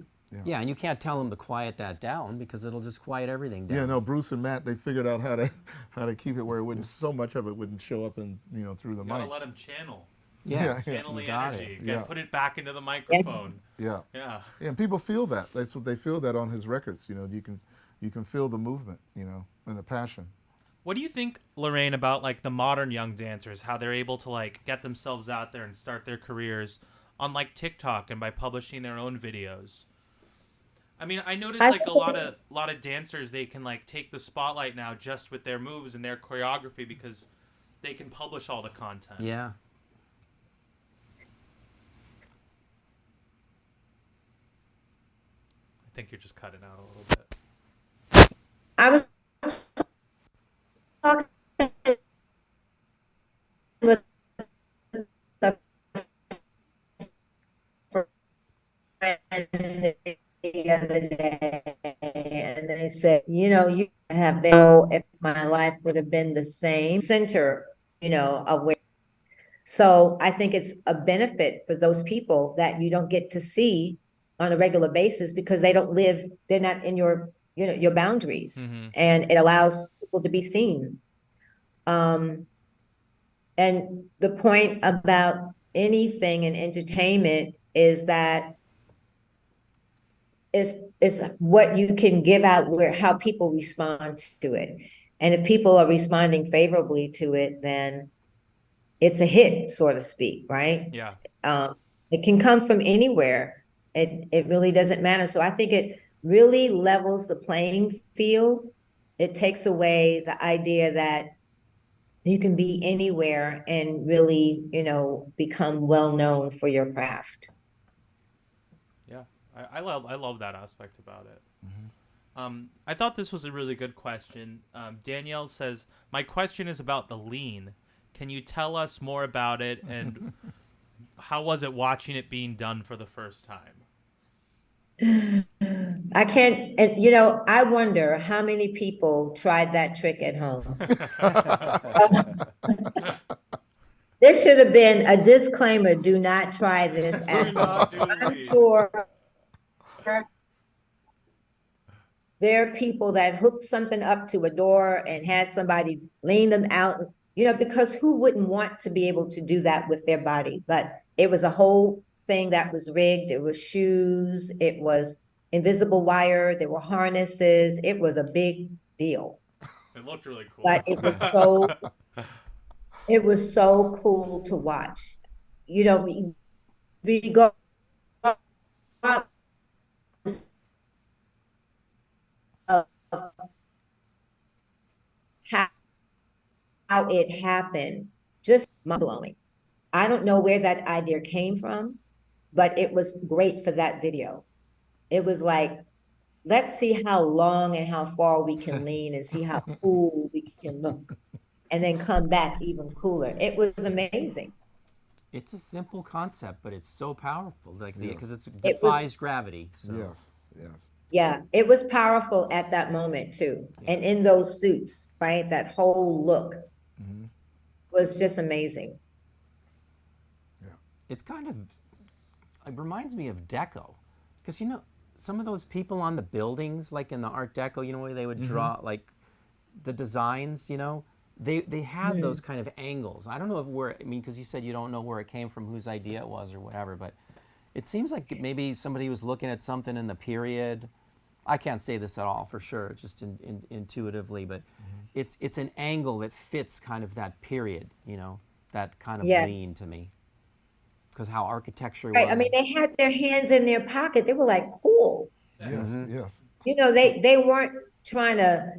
Speaker 1: Yeah, and you can't tell him to quiet that down because it'll just quiet everything down.
Speaker 2: Yeah, no, Bruce and Matt, they figured out how to keep it where it wouldn't, so much of it wouldn't show up in, through the
Speaker 4: You gotta
Speaker 2: mic.
Speaker 4: let him channel.
Speaker 1: Yeah,
Speaker 4: Channel the
Speaker 1: got
Speaker 4: energy.
Speaker 1: it.
Speaker 4: You gotta
Speaker 2: Yeah.
Speaker 4: put it back into the microphone.
Speaker 2: Yeah.
Speaker 4: Yeah.
Speaker 2: Yeah, and people feel that. That's what they feel that on his records. You can feel the movement, and the passion.
Speaker 4: What do you think, Lorraine, about like the modern young dancers, how they're able to like get themselves out there and start their careers on like TikTok and by publishing their own videos? I mean, I noticed
Speaker 3: I
Speaker 4: like a
Speaker 3: think
Speaker 4: lot of dancers, they can like take the spotlight now just with their moves and their choreography because they can publish all the content.
Speaker 1: Yeah.
Speaker 4: I think you're just cutting out a little bit.
Speaker 3: I was talking with a friend the other day, and they said, you have been, if my life would have been the same center, of where. So I think it's a benefit for those people that you don't get to see on a regular basis because they're not in your boundaries,
Speaker 4: Mhm.
Speaker 3: and it allows people to be seen. And the point about anything in entertainment is that it's what you can give out, how people respond to it. And if people are responding favorably to it, then it's a hit, so to speak, right?
Speaker 4: Yeah.
Speaker 3: It can come from anywhere. It really doesn't matter. So I think it really levels the playing field. It takes away the idea that you can be anywhere and really, become well known for your craft.
Speaker 4: Yeah. I love that aspect about it. I thought this was a really good question. Danielle says, my question is about the lean. Can you tell us more about it, and how was it watching it being done for the first time?
Speaker 3: I can't, and I wonder how many people tried that trick at home. There should have been a disclaimer, do not try this
Speaker 4: Do
Speaker 3: at home.
Speaker 4: not do
Speaker 3: I'm
Speaker 4: lean.
Speaker 3: sure there are people that hooked something up to a door and had somebody lean them out, because who wouldn't want to be able to do that with their body? But it was a whole thing that was rigged. It was shoes, it was invisible wire, there were harnesses. It was a big deal.
Speaker 4: It looked really cool.
Speaker 3: But it was so cool to watch. We go up of how it happened, just mind blowing. I don't know where that idea came from, but it was great for that video. It was like, let's see how long and how far we can lean and see how cool we can look, and then come back even cooler. It was amazing.
Speaker 1: It's a simple concept, but it's so powerful, because it
Speaker 3: It
Speaker 1: defies gravity. So.
Speaker 2: Yes, yes.
Speaker 3: Yeah, it was powerful at that moment too. And in those suits, right? That whole look was just amazing.
Speaker 1: It's kind of, it reminds me of Deco, because some of those people on the buildings, like in the Art Deco, where they would draw like the designs, they had those kind of angles. I don't know because you said you don't know where it came from, whose idea it was or whatever, but it seems like maybe somebody was looking at something in the period. I can't say this at all for sure, just intuitively, but it's an angle that fits kind of that period, that kind of
Speaker 3: Yes.
Speaker 1: lean to me. Because how architecture
Speaker 3: Right.
Speaker 1: was.
Speaker 3: I mean, they had their hands in their pocket. They were like, cool.
Speaker 2: Yes, yes.
Speaker 3: They weren't trying to,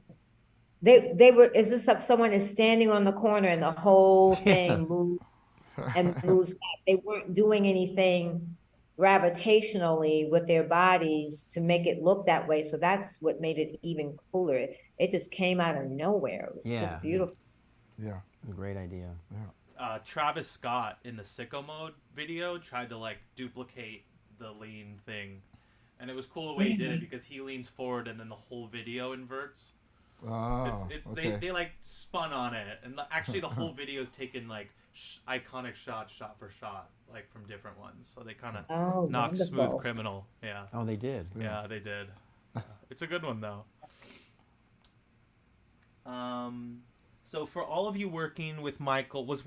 Speaker 3: they were, is this someone is standing on the corner and the whole thing moves and moves back. They weren't doing anything gravitationally with their bodies to make it look that way. So that's what made it even cooler. It just came out of nowhere. It was
Speaker 1: Yeah.
Speaker 3: just beautiful.
Speaker 2: Yeah.
Speaker 1: Great idea.
Speaker 4: Travis Scott in the Sicko Mode video tried to like duplicate the lean thing, and it was cool the way he did it because he leans forward and then the whole video inverts. They like spun on it, and actually the whole video is taken like iconic shot for shot, like from different ones. So they kind of knocked Smooth Criminal. Yeah.
Speaker 1: Oh, they did.
Speaker 4: Yeah, they did. It's a good one though. So for all of you working with Michael like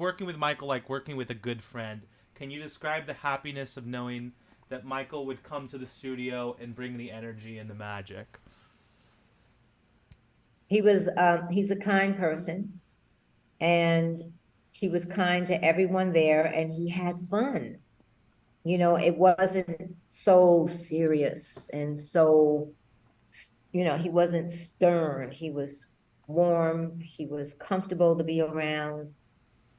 Speaker 4: working with a good friend? Can you describe the happiness of knowing that Michael would come to the studio and bring the energy and the magic?
Speaker 3: He's a kind person, and he was kind to everyone there, and he had fun. You know, it wasn't so serious and so, you know, he wasn't stern. He was warm. He was comfortable to be around.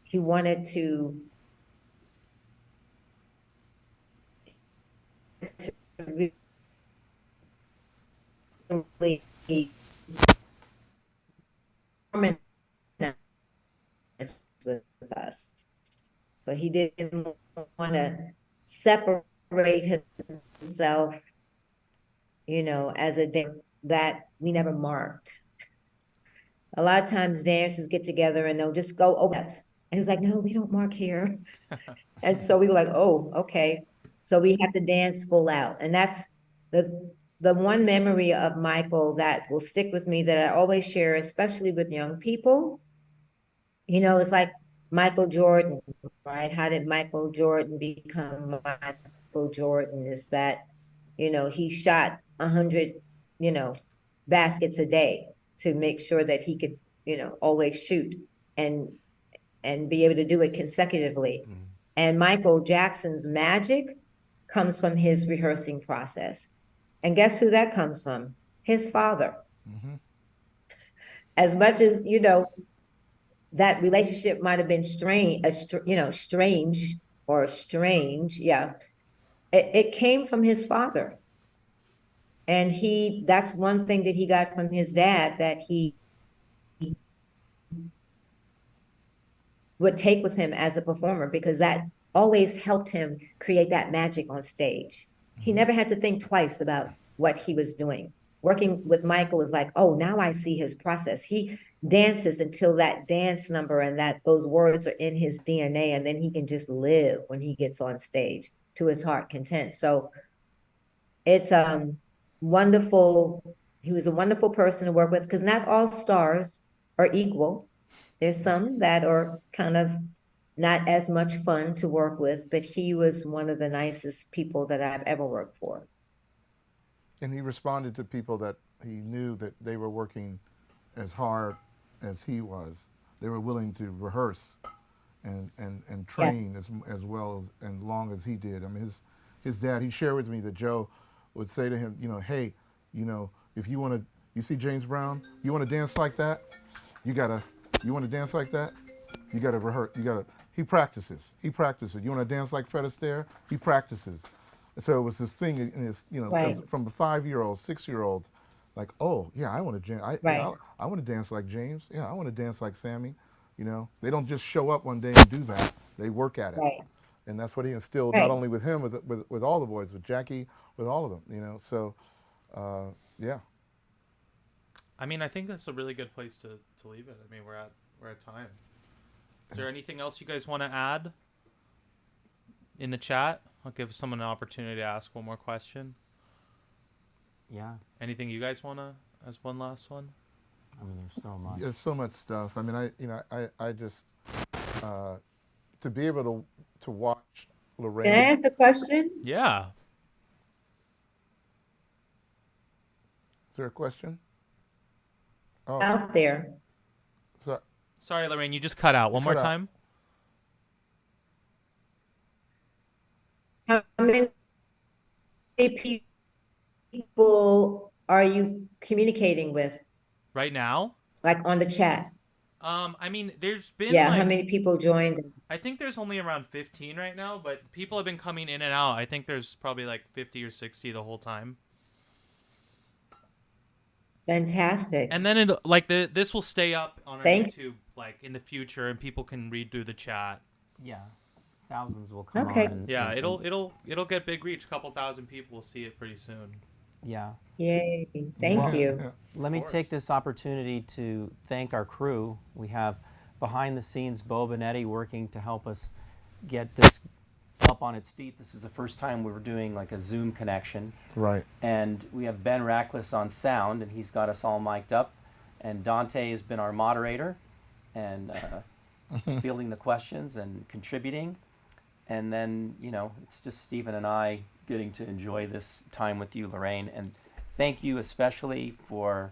Speaker 3: He wanted to really harmonize with us. So he didn't want to separate himself, you know, as a day that we never marked. A lot of times dancers get together and they'll just go over steps. And he's like, no, we don't mark here. And so we were like, oh, okay. So we had to dance full out. And that's the one memory of Michael that will stick with me that I always share, especially with young people. You know, it's like Michael Jordan, right? How did Michael Jordan become Michael Jordan? Is that, you know, he shot 100, you know, baskets a day to make sure that he could, you know, always shoot and be able to do it consecutively. Mm-hmm. And Michael Jackson's magic comes from his rehearsing process. And guess who that comes from? His father. Mm-hmm. As much as, you know, that relationship might have been strange, yeah. It came from his father. And that's one thing that he got from his dad that he would take with him as a performer, because that always helped him create that magic on stage. He never had to think twice about what he was doing. Working with Michael was like, oh, now I see his process. He dances until that dance number and those words are in his DNA, and then he can just live when he gets on stage to his heart content. So it's wonderful. He was a wonderful person to work with, because not all stars are equal. There's some that are kind of not as much fun to work with, but he was one of the nicest people that I've ever worked for.
Speaker 2: And he responded to people that he knew that they were working as hard as he was. They were willing to rehearse and train as well and long as he did. I mean, his dad, he shared with me that Joe would say to him, you know, hey, you know, if you want to, you see James Brown, you want to dance like that? You want to dance like that? You got to rehearse. He practices. You want to dance like Fred Astaire? He practices. So it was this thing in his, you know, right. From the 5-year-old, 6-year-old, like, oh yeah, I want to I want to dance like James. Yeah, I want to dance like Sammy. You know, they don't just show up one day and do that. They work at it. Right. And that's what he instilled, not only with him, with all the boys, with Jackie, with all of them. You know, so yeah.
Speaker 4: I mean, I think that's a really good place to leave it. I mean, we're at time. Is there anything else you guys want to add in the chat? I'll give someone an opportunity to ask one more question.
Speaker 1: Yeah.
Speaker 4: Anything you guys want to, as one last one?
Speaker 1: I mean, there's so much.
Speaker 2: There's so much stuff. I mean, I just to be able to watch Lorraine.
Speaker 3: Can I ask a question?
Speaker 4: Yeah.
Speaker 2: Is there a question? Oh.
Speaker 3: Out there.
Speaker 4: Sorry, Lorraine, you just cut out. One more time.
Speaker 3: How many people are you communicating with
Speaker 4: right now?
Speaker 3: Like on the chat?
Speaker 4: I mean, there's been
Speaker 3: Yeah, how
Speaker 4: like
Speaker 3: many people joined?
Speaker 4: I think there's only around 15 right now, but people have been coming in and out. I think there's probably like 50 or 60 the whole time.
Speaker 3: Fantastic.
Speaker 4: And then it like this will stay up on our
Speaker 3: Thank
Speaker 4: YouTube like in the future, and people can read through the chat.
Speaker 1: Yeah, thousands will come
Speaker 3: Okay.
Speaker 1: on. And,
Speaker 4: Yeah,
Speaker 1: and-
Speaker 4: it'll get big reach. A couple thousand people will see it pretty soon.
Speaker 1: yeah.
Speaker 3: Yay. Thank
Speaker 2: Yeah,
Speaker 3: you.
Speaker 2: yeah.
Speaker 1: Let me
Speaker 4: course.
Speaker 1: take this opportunity to thank our crew. We have behind the scenes Bo Benetti working to help us get this up on its feet. This is the first time we were doing like a Zoom connection.
Speaker 2: Right.
Speaker 1: And we have Ben Rackless on sound, and he's got us all mic'd up. And Dante has been our moderator and fielding the questions and contributing. And then, it's just Stephen and I getting to enjoy this time with you, Lorraine. And thank you especially for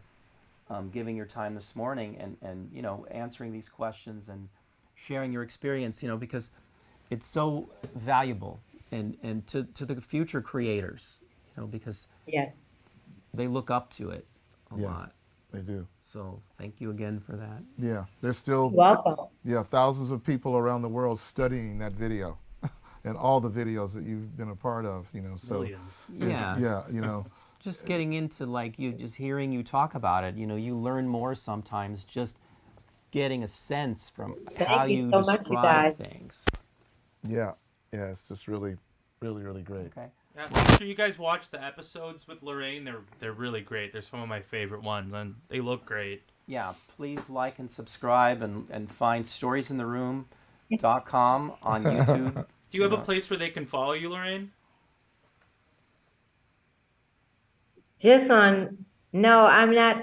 Speaker 1: giving your time this morning and answering these questions and sharing your experience, because it's so valuable and to the future creators, because
Speaker 3: Yes.
Speaker 1: they look up to it a
Speaker 2: Yeah.
Speaker 1: lot.
Speaker 2: They do.
Speaker 1: So thank you again for that.
Speaker 2: Yeah. There's still
Speaker 3: Welcome.
Speaker 2: thousands of people around the world studying that video and all the videos that you've been a part of, so
Speaker 4: Millions.
Speaker 1: Yeah.
Speaker 2: yeah,
Speaker 1: Just getting into just hearing you talk about it, you learn more sometimes just getting a sense from how
Speaker 3: you
Speaker 1: you
Speaker 3: so much, you
Speaker 1: describe
Speaker 3: guys.
Speaker 1: things.
Speaker 2: yeah, it's just really, really, really great.
Speaker 1: Okay.
Speaker 4: Yeah, make sure you guys watch the episodes with Lorraine. They're really great. They're some of my favorite ones, and they look great.
Speaker 1: Yeah, please like and subscribe and find storiesintheroom.com on YouTube.
Speaker 4: Do you have a place where they can follow you, Lorraine?
Speaker 3: No, I'm not.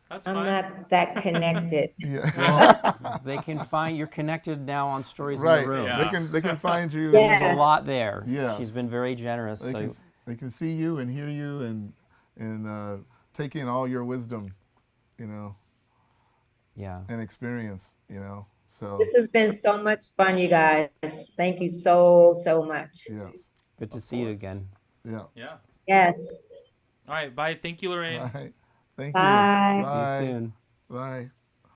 Speaker 4: That's
Speaker 3: I'm
Speaker 4: fine.
Speaker 3: not that connected.
Speaker 2: Yeah.
Speaker 1: They can find you're connected now on Stories
Speaker 2: Right.
Speaker 1: in the Room.
Speaker 4: Yeah.
Speaker 2: They can find you.
Speaker 3: Yeah.
Speaker 1: There's a lot there.
Speaker 2: Yeah.
Speaker 1: She's been very generous.
Speaker 2: They
Speaker 1: So
Speaker 2: can, they can see you and hear you and take in all your wisdom,
Speaker 1: yeah.
Speaker 2: and experience, So
Speaker 3: This has been so much fun, you guys. Thank you so, so much.
Speaker 2: yeah,
Speaker 1: Good to see you again.
Speaker 2: yeah.
Speaker 4: Yeah.
Speaker 3: Yes.
Speaker 4: All right. Bye. Thank you, Lorraine.
Speaker 2: All right. Thank
Speaker 3: Bye.
Speaker 2: you.
Speaker 1: See you soon.
Speaker 2: Bye.